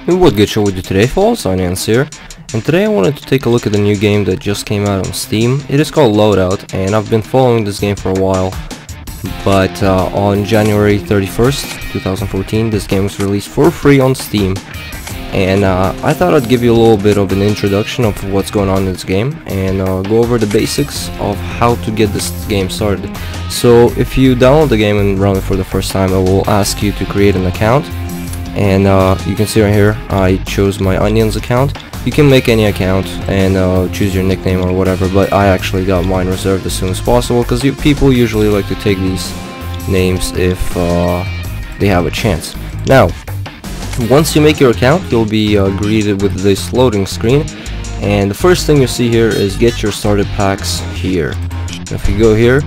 Hey, what good show we do today, folks? Onions here, and today I wanted to take a look at the new game that just came out on Steam. It is called Loadout, and I've been following this game for a while, but on January 31st, 2014, this game was released for free on Steam, and I thought I'd give you a little bit of an introduction of what's going on in this game, and go over the basics of how to get this game started. So if you download the game and run it for the first time, I will ask you to create an account. And you can see right here I chose my Onions account. You can make any account and choose your nickname or whatever, but I actually got mine reserved as soon as possible because people usually like to take these names if they have a chance. Now, once you make your account, you'll be greeted with this loading screen, and the first thing you see here is get your starter packs here. If you go here,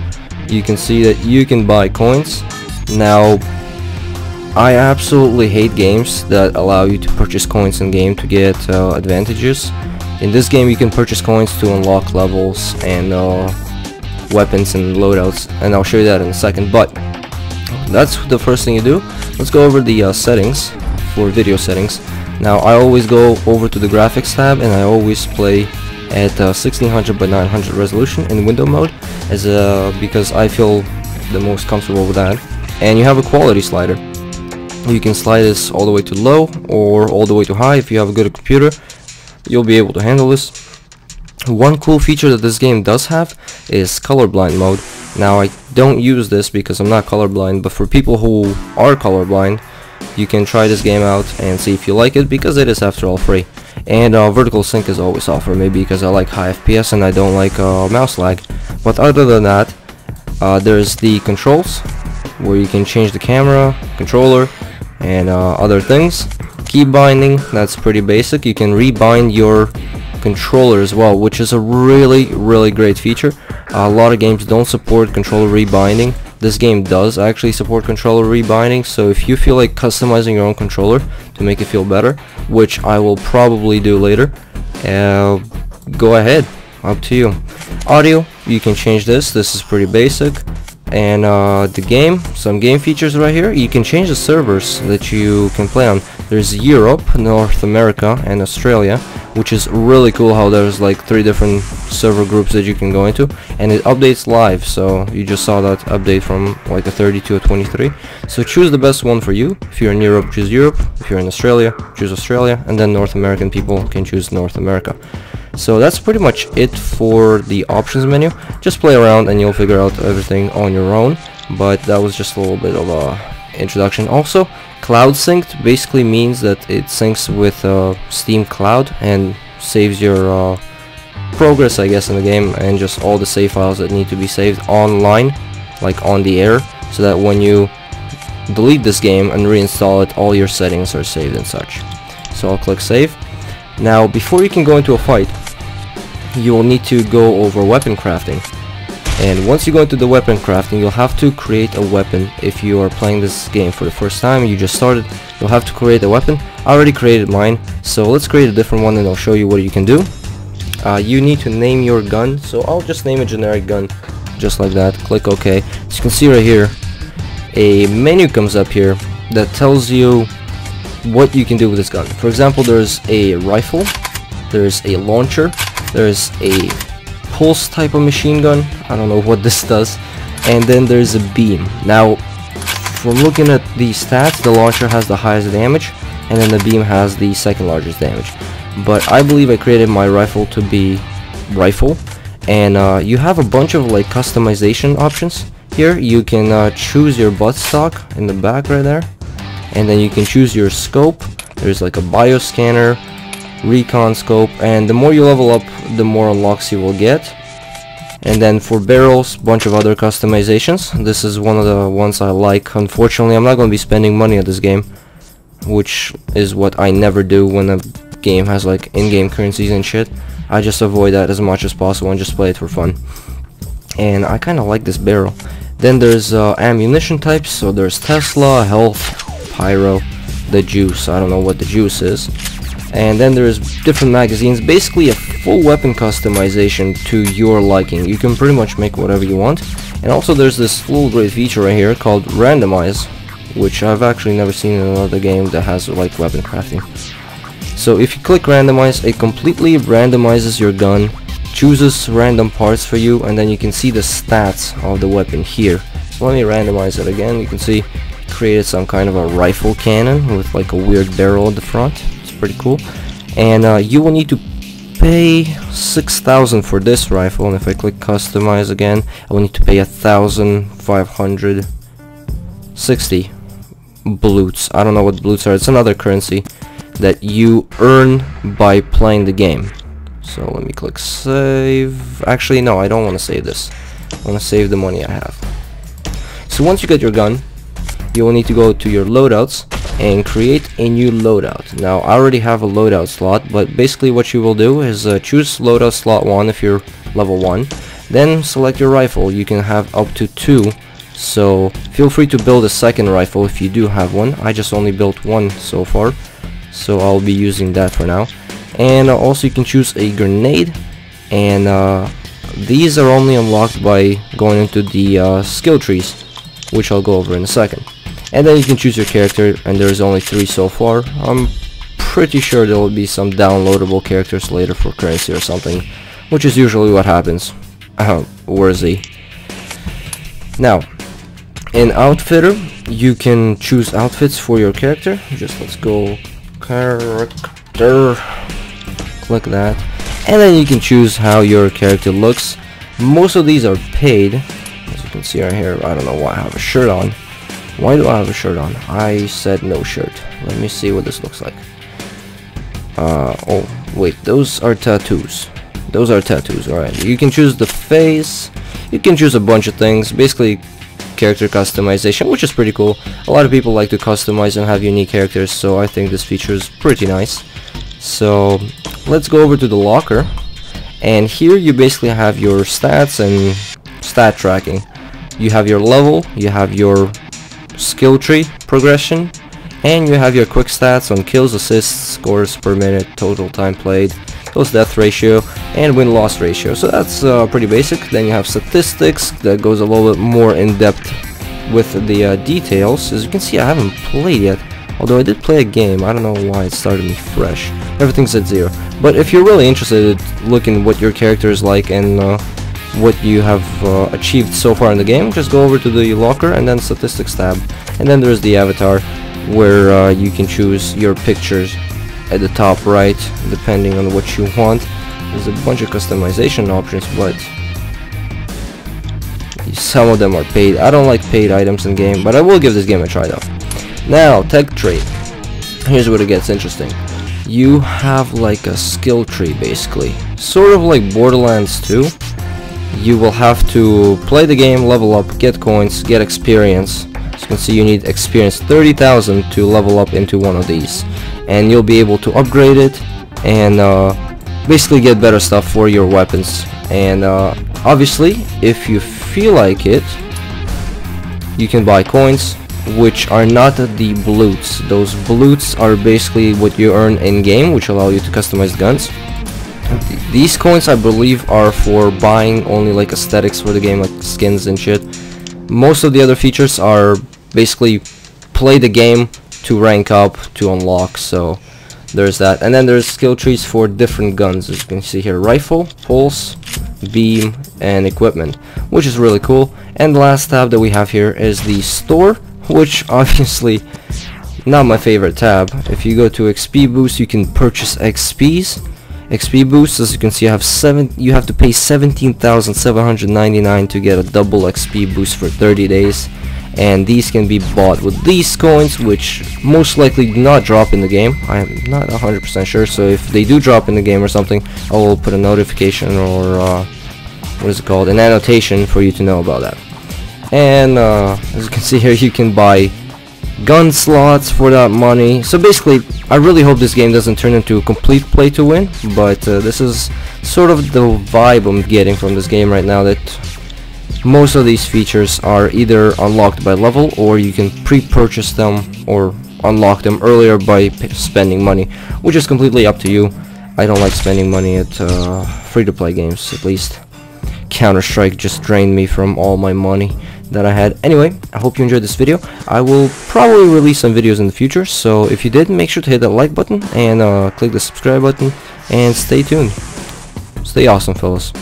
you can see that you can buy coins. Now, I absolutely hate games that allow you to purchase coins in game to get advantages. In this game you can purchase coins to unlock levels and weapons and loadouts, and I'll show you that in a second, but that's the first thing you do. Let's go over the settings for video settings. Now I always go over to the graphics tab, and I always play at 1600 by 900 resolution in window mode because I feel the most comfortable with that. And you have a quality slider. You can slide this all the way to low or all the way to high. If you have a good computer, you'll be able to handle this. One cool feature that this game does have is colorblind mode. Now I don't use this because I'm not colorblind, but for people who are colorblind, you can try this game out and see if you like it, because it is after all free. And vertical sync is always off for me because I like high FPS and I don't like mouse lag. But other than that, there's the controls where you can change the camera, controller, and other things. Key binding, that's pretty basic. You can rebind your controller as well, which is a really great feature. A lot of games don't support controller rebinding. This game does actually support controller rebinding, so if you feel like customizing your own controller to make it feel better, which I will probably do later, go ahead, up to you. Audio, you can change this is pretty basic. And the game, some game features right here. You can change the servers that you can play on. There's Europe, North America, and Australia, which is really cool how there's like 3 different server groups that you can go into, and it updates live. So you just saw that update from like a 30 to a 23. So choose the best one for you. If you're in Europe, choose Europe. If you're in Australia, choose Australia, and then North American people can choose North America. So that's pretty much it for the options menu. Just play around and you'll figure out everything on your own, but that was just a little bit of a introduction. Also, cloud synced basically means that it syncs with Steam Cloud and saves your progress, I guess, in the game, and just all the save files that need to be saved online, like on the air, so that when you delete this game and reinstall it, all your settings are saved and such. So I'll click save. Now, before you can go into a fight, you will need to go over weapon crafting, and once you go into the weapon crafting, you'll have to create a weapon. If you are playing this game for the first time, you just started, you'll have to create a weapon. I already created mine, so let's create a different one and I'll show you what you can do. You need to name your gun, so I'll just name a generic gun, just like that. Click OK. As you can see right here, a menu comes up here that tells you what you can do with this gun. For example, there's a rifle, there's a launcher, there's a pulse type of machine gun, I don't know what this does, and then there's a beam. Now, from looking at the stats, the launcher has the highest damage, and then the beam has the second largest damage. But I believe I created my rifle to be rifle, and you have a bunch of like customization options here. You can choose your buttstock in the back right there, and then you can choose your scope. There's like a bioscanner, recon scope, and the more you level up, the more unlocks you will get. And then for barrels, bunch of other customizations. This is one of the ones I like. Unfortunately, I'm not going to be spending money on this game, which is what I never do when a game has like in-game currencies and shit. I just avoid that as much as possible and just play it for fun. And I kind of like this barrel. Then there's ammunition types. So there's Tesla, health, pyro, the juice. I don't know what the juice is. And then there's different magazines, basically a full weapon customization to your liking. You can pretty much make whatever you want. And also there's this little great feature right here called randomize, which I've actually never seen in another game that has like weapon crafting. So if you click randomize, it completely randomizes your gun, chooses random parts for you, and then you can see the stats of the weapon here. So let me randomize it again. You can see created some kind of a rifle cannon with like a weird barrel at the front. It's pretty cool. And you will need to pay 6,000 for this rifle, and if I click customize again, I will need to pay 1,560 blutes. I don't know what blutes are. It's another currency that you earn by playing the game. So let me click save. Actually, no, I don't want to save this. I want to save the money I have. So once you get your gun, you will need to go to your loadouts and create a new loadout. Now I already have a loadout slot, but basically what you will do is choose loadout slot 1 if you're level 1, then select your rifle. You can have up to 2, so feel free to build a second rifle if you do have one. I just only built one so far, so I'll be using that for now. And also you can choose a grenade, and these are only unlocked by going into the skill trees, which I'll go over in a second. And then you can choose your character, and there's only 3 so far. I'm pretty sure there will be some downloadable characters later for currency or something, which is usually what happens. Where's he? Now, in Outfitter, you can choose outfits for your character. Just let's go character, click that, and then you can choose how your character looks. Most of these are paid, as you can see right here. I don't know why I have a shirt on. Why do I have a shirt on? I said no shirt. Let me see what this looks like. Oh wait, those are tattoos. Those are tattoos. Alright, you can choose the face. You can choose a bunch of things. Basically character customization, which is pretty cool. A lot of people like to customize and have unique characters, so I think this feature is pretty nice. So let's go over to the locker, and here you basically have your stats and stat tracking. You have your level, you have your skill tree progression, and you have your quick stats on kills, assists, scores per minute, total time played, close death ratio, and win-loss ratio. So that's pretty basic. Then you have statistics that goes a little bit more in depth with the details. As you can see, I haven't played yet, although I did play a game. I don't know why it started me fresh. Everything's at 0. But if you're really interested in looking what your character is like and what you have achieved so far in the game, just go over to the locker and then statistics tab, and then there's the avatar where you can choose your pictures at the top right depending on what you want. There's a bunch of customization options, but some of them are paid. I don't like paid items in game, but I will give this game a try though. Now, tech tree. Here's where it gets interesting. You have like a skill tree basically, sort of like Borderlands 2. You will have to play the game, level up, get coins, get experience. As you can see, you need experience 30,000 to level up into one of these, and you'll be able to upgrade it and basically get better stuff for your weapons. And obviously, if you feel like it, you can buy coins, which are not the blutes. Those blutes are basically what you earn in game, which allow you to customize guns. These coins, I believe, are for buying only like aesthetics for the game, like skins and shit. Most of the other features are basically play the game to rank up, to unlock, so there's that. And then there's skill trees for different guns, as you can see here: rifle, pulse, beam, and equipment, which is really cool. And the last tab that we have here is the store, which obviously not my favorite tab. If you go to XP boost, you can purchase XP boosts. As you can see, you have to pay 17,799 to get a double XP boost for 30 days, and these can be bought with these coins, which most likely do not drop in the game. I am not 100% sure, so if they do drop in the game or something, I will put a notification or what is it called, an annotation for you to know about that. And as you can see here, you can buy gun slots for that money. So basically, I really hope this game doesn't turn into a complete play to win, but this is sort of the vibe I'm getting from this game right now, that most of these features are either unlocked by level, or you can pre-purchase them or unlock them earlier by spending money, which is completely up to you. I don't like spending money at free-to-play games, at least. Counter-Strike just drained me from all my money that I had. Anyway, I hope you enjoyed this video. I will probably release some videos in the future, so if you did, make sure to hit that like button and click the subscribe button, and stay tuned. Stay awesome, fellas.